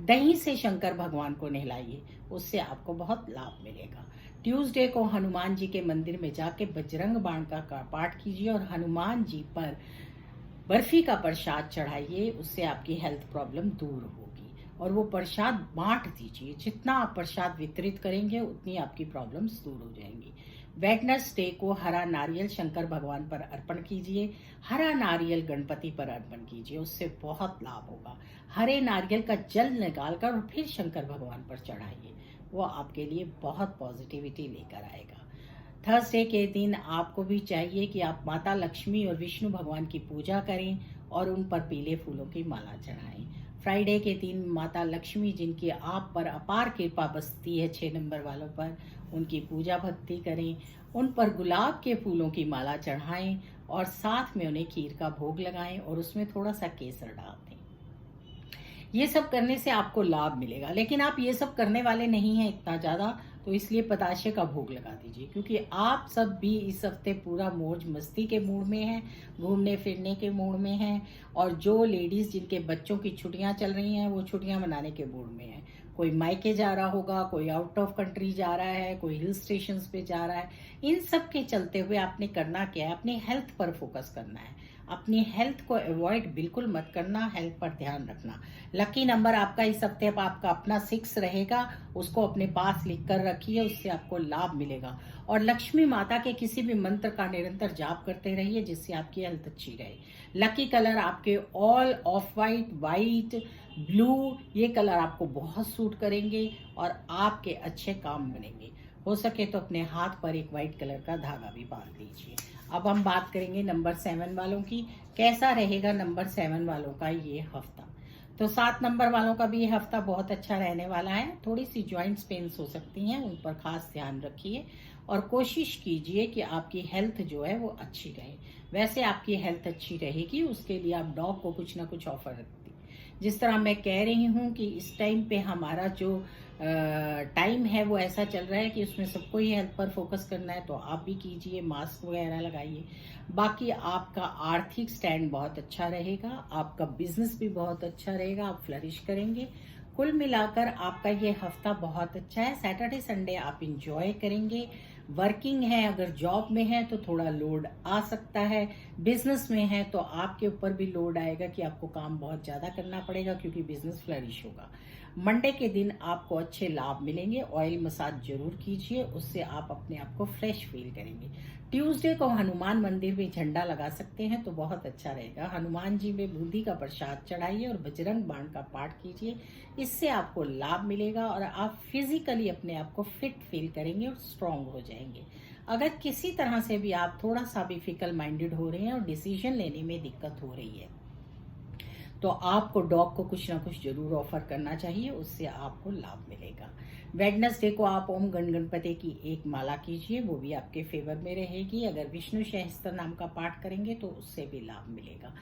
दही से शंकर भगवान को नहलाइए, उससे आपको बहुत लाभ मिलेगा। ट्यूसडे को हनुमान जी के मंदिर में जाके बजरंग बाण का पाठ कीजिए और हनुमान जी पर बर्फी का प्रसाद चढ़ाइए, उससे आपकी हेल्थ प्रॉब्लम दूर होगी। और वो प्रसाद बांट दीजिए, जितना आप प्रसाद वितरित करेंगे उतनी आपकी प्रॉब्लम्स दूर हो जाएंगी। वेडनेसडे को हरा नारियल शंकर भगवान पर अर्पण कीजिए, हरा नारियल गणपति पर अर्पण कीजिए, उससे बहुत लाभ होगा। हरे नारियल का जल निकालकर और फिर शंकर भगवान पर चढ़ाइए, वो आपके लिए बहुत पॉजिटिविटी लेकर आएगा। थर्सडे के दिन आपको भी चाहिए कि आप माता लक्ष्मी और विष्णु भगवान की पूजा करें और उन पर पीले फूलों की माला चढ़ाएं। फ्राइडे के दिन माता लक्ष्मी जिनकी आप पर अपार कृपा बसती है 6 नंबर वालों पर, उनकी पूजा भक्ति करें, उन पर गुलाब के फूलों की माला चढ़ाएं और साथ में उन्हें खीर का भोग लगाएं और उसमें थोड़ा सा केसर डाल दें। ये सब करने से आपको लाभ मिलेगा। लेकिन आप ये सब करने वाले नहीं हैं इतना ज़्यादा, तो इसलिए पताशे का भोग लगा दीजिए, क्योंकि आप सब भी इस हफ्ते पूरा मौज मस्ती के मूड में हैं, घूमने फिरने के मूड में हैं। और जो लेडीज़ जिनके बच्चों की छुट्टियां चल रही हैं वो छुट्टियां मनाने के मूड में हैं। कोई मायके जा रहा होगा, कोई आउट ऑफ कंट्री जा रहा है, कोई हिल स्टेशन पे जा रहा है। इन सब के चलते हुए आपने करना क्या है, अपनी हेल्थ पर फोकस करना है। अपनी हेल्थ को अवॉइड बिल्कुल मत करना, हेल्थ पर ध्यान रखना। लकी नंबर आपका इस हफ्ते आपका अपना 6 रहेगा, उसको अपने पास लिख कर रखिए, उससे आपको लाभ मिलेगा। और लक्ष्मी माता के किसी भी मंत्र का निरंतर जाप करते रहिए, जिससे आपकी हेल्थ अच्छी रहे। लकी कलर आपके all of white, white, blue, ये कलर आपको बहुत सूट करेंगे और आपके अच्छे काम बनेंगे। हो सके तो अपने हाथ पर एक वाइट कलर का धागा भी बांध दीजिए। अब हम बात करेंगे नंबर 7 वालों की। कैसा रहेगा नंबर 7 वालों का ये हफ्ता? तो 7 नंबर वालों का भी ये हफ्ता बहुत अच्छा रहने वाला है। थोड़ी सी जॉइंट्स पेन्स हो सकती हैं, उन पर खास ध्यान रखिए और कोशिश कीजिए कि आपकी हेल्थ जो है वो अच्छी रहे। वैसे आपकी हेल्थ अच्छी रहेगी, उसके लिए आप डॉग को कुछ ना कुछ ऑफर रखिए। जिस तरह मैं कह रही हूँ कि इस टाइम पे हमारा जो टाइम है वो ऐसा चल रहा है कि उसमें सबको ही हेल्थ पर फोकस करना है, तो आप भी कीजिए, मास्क वगैरह लगाइए। बाकी आपका आर्थिक स्टैंड बहुत अच्छा रहेगा, आपका बिजनेस भी बहुत अच्छा रहेगा, आप फ्लरिश करेंगे। कुल मिलाकर आपका ये हफ्ता बहुत अच्छा है। सैटरडे संडे आप इंजॉय करेंगे। वर्किंग है, अगर जॉब में है तो थोड़ा लोड आ सकता है, बिजनेस में है तो आपके ऊपर भी लोड आएगा कि आपको काम बहुत ज़्यादा करना पड़ेगा, क्योंकि बिजनेस फ्लरिश होगा। मंडे के दिन आपको अच्छे लाभ मिलेंगे। ऑयल मसाज जरूर कीजिए, उससे आप अपने आप को फ्रेश फील करेंगे। ट्यूसडे को हनुमान मंदिर में झंडा लगा सकते हैं तो बहुत अच्छा रहेगा। हनुमान जी में बूंदी का प्रसाद चढ़ाइए और बजरंग बाण का पाठ कीजिए, इससे आपको लाभ मिलेगा और आप फिजिकली अपने आप को फिट फील करेंगे और स्ट्रांग हो जाएंगे। अगर किसी तरह से भी आप थोड़ा सा भी फिकल माइंडेड हो रहे हैं और डिसीजन लेने में दिक्कत हो रही है, तो आपको डॉग को कुछ ना कुछ जरूर ऑफर करना चाहिए, उससे आपको लाभ मिलेगा। वेडनेसडे को आप ओम गण गणपति की एक माला कीजिए, वो भी आपके फेवर में रहेगी। अगर विष्णु सहस्त्र नाम का पाठ करेंगे तो उससे भी लाभ मिलेगा।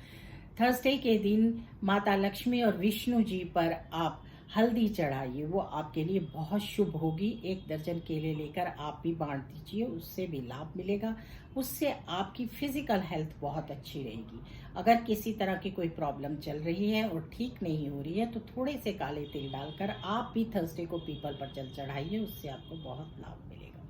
थर्सडे के दिन माता लक्ष्मी और विष्णु जी पर आप हल्दी चढ़ाइए, वो आपके लिए बहुत शुभ होगी। 1 दर्जन केले लेकर आप भी बांट दीजिए, उससे भी लाभ मिलेगा। उससे आपकी फिजिकल हेल्थ बहुत अच्छी रहेगी। अगर किसी तरह की कोई प्रॉब्लम चल रही है और ठीक नहीं हो रही है तो थोड़े से काले तिल डालकर आप भी थर्सडे को पीपल पर जल चढ़ाइए, उससे आपको बहुत लाभ मिलेगा।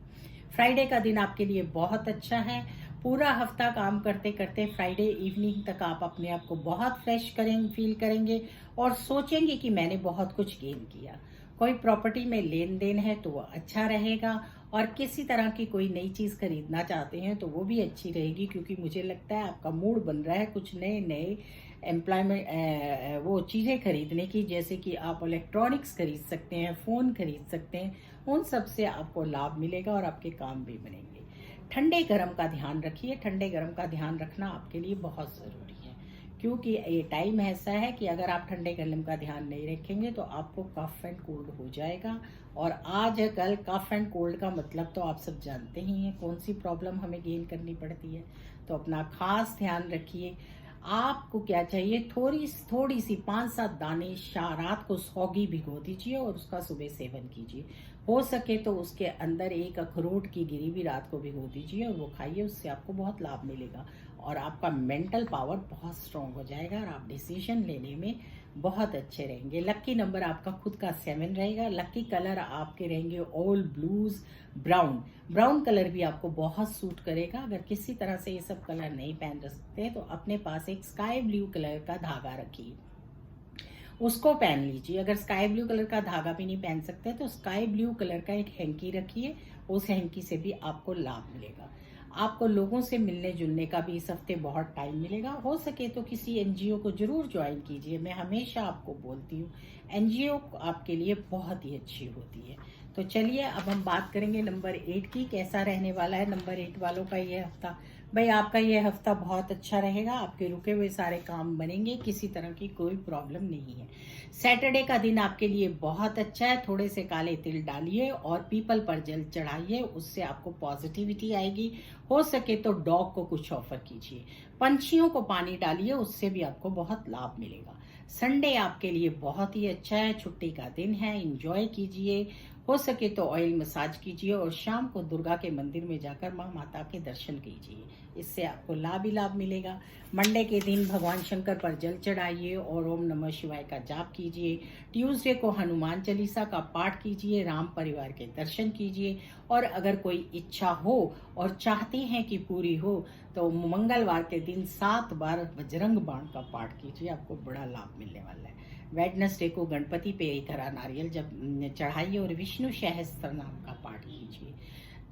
फ्राइडे का दिन आपके लिए बहुत अच्छा है। पूरा हफ्ता काम करते करते फ्राइडे इवनिंग तक आप अपने आप को बहुत फ्रेश फील करेंगे और सोचेंगे कि मैंने बहुत कुछ गेन किया। कोई प्रॉपर्टी में लेन देन है तो वो अच्छा रहेगा, और किसी तरह की कोई नई चीज खरीदना चाहते हैं तो वो भी अच्छी रहेगी, क्योंकि मुझे लगता है आपका मूड बन रहा है कुछ नए नए एम्प्लॉयमेंट वो चीजें खरीदने की, जैसे कि आप इलेक्ट्रॉनिक्स खरीद सकते हैं, फोन खरीद सकते हैं। उन सब से आपको लाभ मिलेगा और आपके काम भी बनेंगे। ठंडे गर्म का ध्यान रखिए। ठंडे गर्म का ध्यान रखना आपके लिए बहुत ज़रूरी है, क्योंकि ये टाइम ऐसा है कि अगर आप ठंडे गर्म का ध्यान नहीं रखेंगे तो आपको कफ एंड कोल्ड हो जाएगा। और आज कल कफ एंड कोल्ड का मतलब तो आप सब जानते ही हैं, कौन सी प्रॉब्लम हमें गेन करनी पड़ती है। तो अपना खास ध्यान रखिए। आपको क्या चाहिए, थोड़ी थोड़ी सी 5-7 दाने रात को सौगी भिगो दीजिए और उसका सुबह सेवन कीजिए। हो सके तो उसके अंदर एक अखरोट की गिरी भी रात को भिगो दीजिए और वो खाइए, उससे आपको बहुत लाभ मिलेगा और आपका मेंटल पावर बहुत स्ट्रांग हो जाएगा और आप डिसीजन लेने में बहुत अच्छे रहेंगे। लकी नंबर आपका खुद का 7 रहेगा। लकी कलर आपके रहेंगे all blues brown. Brown colour भी आपको बहुत सूट करेगा। अगर किसी तरह से ये सब कलर नहीं पहन सकते तो अपने पास एक स्काई ब्लू कलर का धागा रखिए, उसको पहन लीजिए। अगर स्काई ब्लू कलर का धागा भी नहीं पहन सकते तो स्काई ब्लू कलर का एक हैंकी रखिए, उस हैंकी से भी आपको लाभ मिलेगा। आपको लोगों से मिलने जुलने का भी इस हफ्ते बहुत टाइम मिलेगा। हो सके तो किसी एनजीओ को जरूर ज्वाइन कीजिए। मैं हमेशा आपको बोलती हूँ एनजीओ आपके लिए बहुत ही अच्छी होती है। तो चलिए अब हम बात करेंगे नंबर 8 की। कैसा रहने वाला है नंबर 8 वालों का ये हफ्ता। भाई आपका ये हफ्ता बहुत अच्छा रहेगा। आपके रुके हुए सारे काम बनेंगे, किसी तरह की कोई प्रॉब्लम नहीं है। सैटरडे का दिन आपके लिए बहुत अच्छा है। थोड़े से काले तिल डालिए और पीपल पर जल चढ़ाइए, उससे आपको पॉजिटिविटी आएगी। हो सके तो डॉग को कुछ ऑफर कीजिए। पंछियों को पानी डालिए, उससे भी आपको बहुत लाभ मिलेगा। संडे आपके लिए बहुत ही अच्छा है, छुट्टी का दिन है, एंजॉय कीजिए। हो सके तो ऑयल मसाज कीजिए और शाम को दुर्गा के मंदिर में जाकर माँ माता के दर्शन कीजिए, इससे आपको लाभ ही लाभ मिलेगा। मंडे के दिन भगवान शंकर पर जल चढ़ाइए और ओम नमः शिवाय का जाप कीजिए। ट्यूसडे को हनुमान चालीसा का पाठ कीजिए, राम परिवार के दर्शन कीजिए। और अगर कोई इच्छा हो और चाहते हैं कि पूरी हो तो मंगलवार के दिन 7 बार बजरंग बाण का पाठ कीजिए, आपको बड़ा लाभ मिलने वाला है। वेडनेसडे को गणपति पे एक हरा नारियल जब चढ़ाइए और विष्णु सहस्त्र नाम का पाठ कीजिए।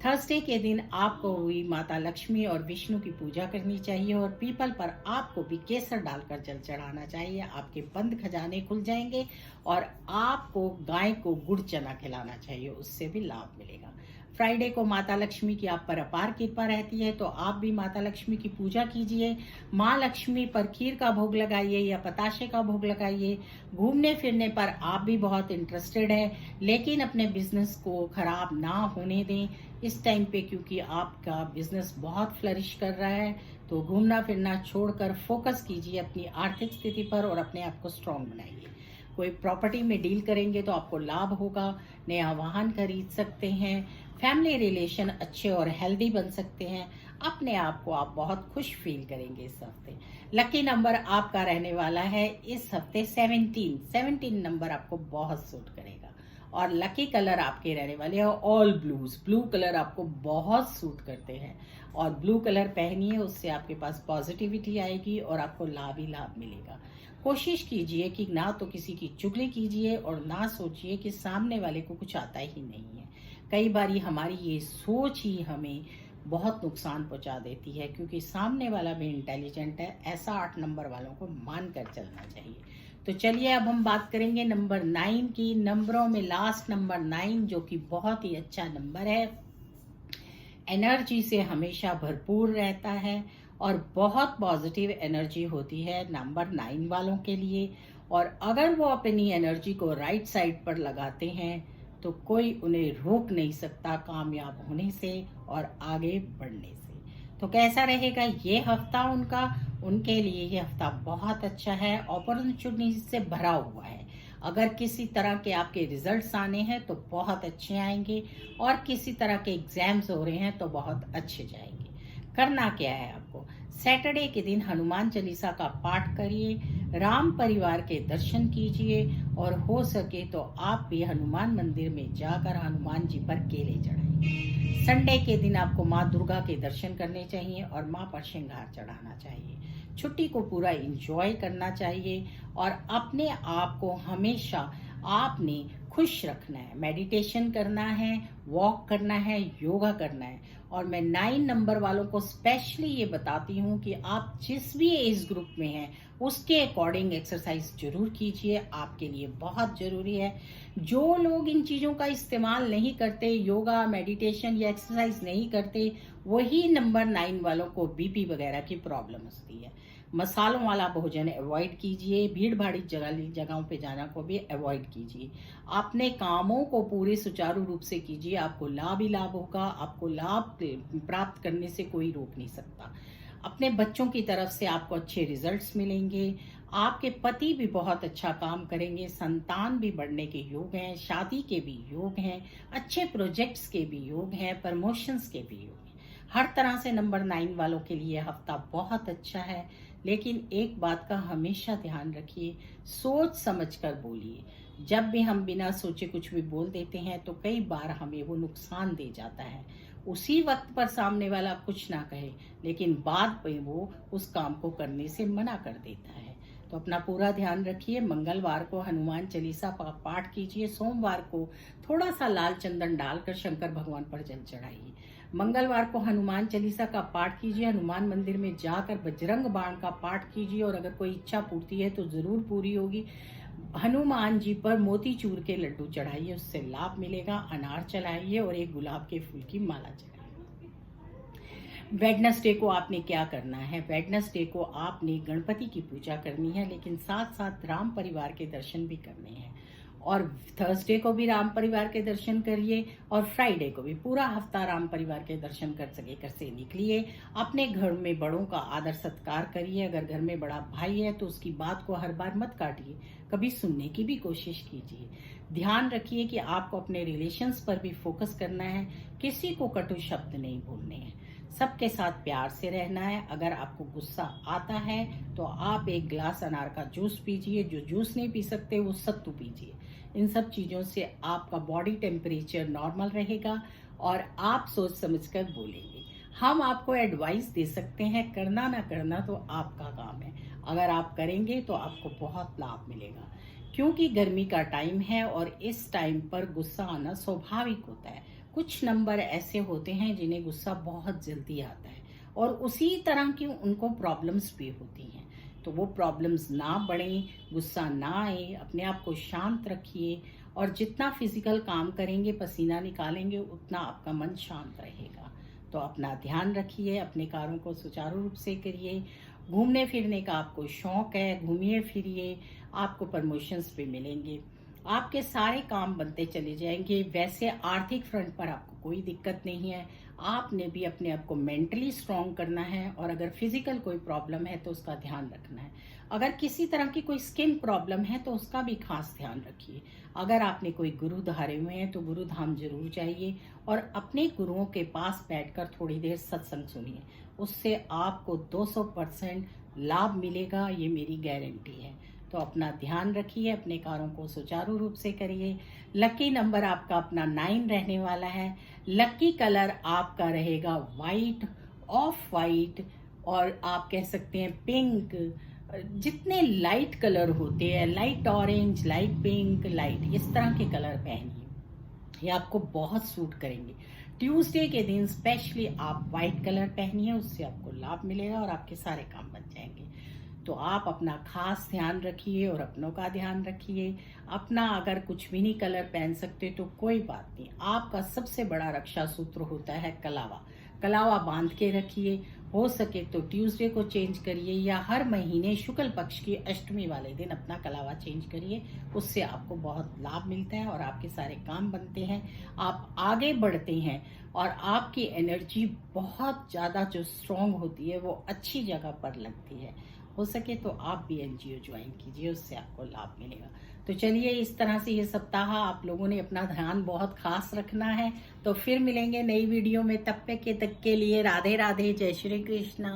थर्सडे के दिन आपको हुई माता लक्ष्मी और विष्णु की पूजा करनी चाहिए और पीपल पर आपको भी केसर डालकर जल चढ़ाना चाहिए। आपके बंद खजाने खुल जाएंगे और आपको गाय को गुड़ चना खिलाना चाहिए, उससे भी लाभ मिलेगा। फ्राइडे को माता लक्ष्मी की आप पर अपार कृपा रहती है, तो आप भी माता लक्ष्मी की पूजा कीजिए। माँ लक्ष्मी पर खीर का भोग लगाइए या पताशे का भोग लगाइए। घूमने फिरने पर आप भी बहुत इंटरेस्टेड है, लेकिन अपने बिजनेस को खराब ना होने दें इस टाइम पे, क्योंकि आपका बिजनेस बहुत फ्लरिश कर रहा है। तो घूमना फिरना छोड़कर फोकस कीजिए अपनी आर्थिक स्थिति पर और अपने आप को स्ट्रांग बनाइए। कोई प्रॉपर्टी में डील करेंगे तो आपको लाभ होगा। नया वाहन खरीद सकते हैं। फैमिली रिलेशन अच्छे और हेल्दी बन सकते हैं। अपने आप को आप बहुत खुश फील करेंगे इस हफ्ते। लकी नंबर आपका रहने वाला है इस हफ्ते 17 नंबर आपको बहुत सूट करेगा। और लकी कलर आपके रहने वाले हैं ऑल ब्लूज। ब्लू कलर आपको बहुत सूट करते हैं और ब्लू कलर पहनिए, उससे आपके पास पॉजिटिविटी आएगी और आपको लाभ ही लाभ मिलेगा। कोशिश कीजिए कि ना तो किसी की चुगली कीजिए और ना सोचिए कि सामने वाले को कुछ आता ही नहीं है। कई बार हमारी ये सोच ही हमें बहुत नुकसान पहुंचा देती है, क्योंकि सामने वाला भी इंटेलिजेंट है। ऐसा 8 नंबर वालों को मान कर चलना चाहिए। तो चलिए अब हम बात करेंगे नंबर 9 की। नंबरों में लास्ट नंबर 9 जो कि बहुत ही अच्छा नंबर है, एनर्जी से हमेशा भरपूर रहता है और बहुत पॉजिटिव एनर्जी होती है नंबर 9 वालों के लिए। और अगर वो अपनी एनर्जी को राइट साइड पर लगाते हैं तो कोई उन्हें रोक नहीं सकता कामयाब होने से और आगे बढ़ने से। तो कैसा रहेगा ये हफ्ता उनका? उनके लिए ये हफ्ता बहुत अच्छा है, अपॉर्चुनिटी से भरा हुआ है। अगर किसी तरह के आपके रिजल्ट्स आने हैं तो बहुत अच्छे आएंगे और किसी तरह के एग्जाम्स हो रहे हैं तो बहुत अच्छे जाएंगे। करना क्या है आपको? सैटरडे के दिन हनुमान चालीसा का पाठ करिए, राम परिवार के दर्शन कीजिए और हो सके तो आप भी हनुमान मंदिर में जाकर हनुमान जी पर केले चढ़ाइए। संडे के दिन आपको माँ दुर्गा के दर्शन करने चाहिए और माँ पर श्रृंगार चढ़ाना चाहिए। छुट्टी को पूरा एंजॉय करना चाहिए और अपने आप को हमेशा आपने खुश रखना है, मेडिटेशन करना है, वॉक करना है, योगा करना है। और मैं 9 नंबर वालों को स्पेशली ये बताती हूँ कि आप जिस भी एज ग्रुप में हैं उसके अकॉर्डिंग एक्सरसाइज जरूर कीजिए, आपके लिए बहुत जरूरी है। जो लोग इन चीज़ों का इस्तेमाल नहीं करते, योगा, मेडिटेशन या एक्सरसाइज नहीं करते, वही नंबर 9 वालों को बीपी वगैरह की प्रॉब्लम होती है। मसालों वाला भोजन अवॉइड कीजिए, भीड़ भाड़ी जगहों पे जाना को भी अवॉइड कीजिए। अपने कामों को पूरे सुचारू रूप से कीजिए, आपको लाभ ही लाभ होगा, आपको लाभ प्राप्त करने से कोई रोक नहीं सकता। अपने बच्चों की तरफ से आपको अच्छे रिजल्ट्स मिलेंगे, आपके पति भी बहुत अच्छा काम करेंगे, संतान भी बढ़ने के योग हैं, शादी के भी योग हैं, अच्छे प्रोजेक्ट्स के भी योग हैं, प्रमोशंस के भी योग हैं। हर तरह से नंबर 9 वालों के लिए हफ्ता बहुत अच्छा है। लेकिन एक बात का हमेशा ध्यान रखिए, सोच समझ कर बोलिए। जब भी हम बिना सोचे कुछ भी बोल देते हैं तो कई बार हमें वो नुकसान दे जाता है। उसी वक्त पर सामने वाला कुछ ना कहे, लेकिन बाद में वो उस काम को करने से मना कर देता है। तो अपना पूरा ध्यान रखिए। मंगलवार को हनुमान चालीसा पाठ कीजिए। सोमवार को थोड़ा सा लाल चंदन डालकर शंकर भगवान पर जल चढ़ाइए। मंगलवार को हनुमान चालीसा का पाठ कीजिए। हनुमान मंदिर में जाकर बजरंग बाण का पाठ कीजिए, और अगर कोई इच्छा पूर्ति है तो जरूर पूरी होगी। हनुमान जी पर मोतीचूर के लड्डू चढ़ाइए, उससे लाभ मिलेगा। अनार चढ़ाइए और एक गुलाब के फूल की माला चढ़ाइए। वेडनेसडे को आपने क्या करना है? वेडनेसडे को आपने गणपति की पूजा करनी है, लेकिन साथ साथ राम परिवार के दर्शन भी करने हैं। और थर्सडे को भी राम परिवार के दर्शन करिए, और फ्राइडे को भी। पूरा हफ्ता राम परिवार के दर्शन कर से निकलिए। अपने घर में बड़ों का आदर सत्कार करिए। अगर घर में बड़ा भाई है तो उसकी बात को हर बार मत काटिए, कभी सुनने की भी कोशिश कीजिए। ध्यान रखिए कि आपको अपने रिलेशंस पर भी फोकस करना है, किसी को कटु शब्द नहीं बोलने हैं, सबके साथ प्यार से रहना है। अगर आपको गुस्सा आता है तो आप एक गिलास अनार का जूस पीजिए। जो जूस नहीं पी सकते वो सत्तू पीजिए। इन सब चीज़ों से आपका बॉडी टेम्परेचर नॉर्मल रहेगा और आप सोच समझकर बोलेंगे। हम आपको एडवाइस दे सकते हैं, करना ना करना तो आपका काम है। अगर आप करेंगे तो आपको बहुत लाभ मिलेगा, क्योंकि गर्मी का टाइम है और इस टाइम पर गुस्सा आना स्वाभाविक होता है। कुछ नंबर ऐसे होते हैं जिन्हें गुस्सा बहुत जल्दी आता है, और उसी तरह की उनको प्रॉब्लम्स भी होती हैं। तो वो प्रॉब्लम्स ना बढ़े, गुस्सा ना आए, अपने आप को शांत रखिए। और जितना फिजिकल काम करेंगे, पसीना निकालेंगे, उतना आपका मन शांत रहेगा। तो अपना ध्यान रखिए, अपने कार्यों को सुचारू रूप से करिए। घूमने फिरने का आपको शौक है, घूमिए फिरिए, आपको प्रमोशंस भी मिलेंगे, आपके सारे काम बनते चले जाएंगे। वैसे आर्थिक फ्रंट पर आपको कोई दिक्कत नहीं है। आपने भी अपने आप को मेंटली स्ट्रांग करना है, और अगर फिजिकल कोई प्रॉब्लम है तो उसका ध्यान रखना है। अगर किसी तरह की कोई स्किन प्रॉब्लम है तो उसका भी खास ध्यान रखिए। अगर आपने कोई गुरु धारे हुए हैं तो गुरु धाम जरूर जाइए, और अपने गुरुओं के पास बैठकर थोड़ी देर सत्संग सुनिए। उससे आपको 200% लाभ मिलेगा, ये मेरी गारंटी है। तो अपना ध्यान रखिए, अपने कार्यों को सुचारू रूप से करिए। लकी नंबर आपका अपना 9 रहने वाला है। लकी कलर आपका रहेगा वाइट, ऑफ वाइट, और आप कह सकते हैं पिंक। जितने लाइट कलर होते हैं, light orange, light pink, light, इस तरह के कलर पहनिए, ये आपको बहुत सूट करेंगे। ट्यूसडे के दिन स्पेशली आप वाइट कलर पहनिए, उससे आपको लाभ मिलेगा और आपके सारे काम बन जाएंगे। तो आप अपना खास ध्यान रखिए और अपनों का ध्यान रखिए। अपना अगर कुछ भी नहीं कलर पहन सकते तो कोई बात नहीं, आपका सबसे बड़ा रक्षा सूत्र होता है कलावा। कलावा बांध के रखिए। हो सके तो ट्यूसडे को चेंज करिए, या हर महीने शुक्ल पक्ष की अष्टमी वाले दिन अपना कलावा चेंज करिए। उससे आपको बहुत लाभ मिलता है और आपके सारे काम बनते हैं, आप आगे बढ़ते हैं, और आपकी एनर्जी बहुत ज़्यादा जो स्ट्रॉन्ग होती है वो अच्छी जगह पर लगती है। हो सके तो आप भी एनजीओ ज्वाइन कीजिए, उससे आपको लाभ मिलेगा। तो चलिए, इस तरह से ये सप्ताह आप लोगों ने अपना ध्यान बहुत खास रखना है। तो फिर मिलेंगे नई वीडियो में, तब तक के लिए राधे राधे, जय श्री कृष्णा।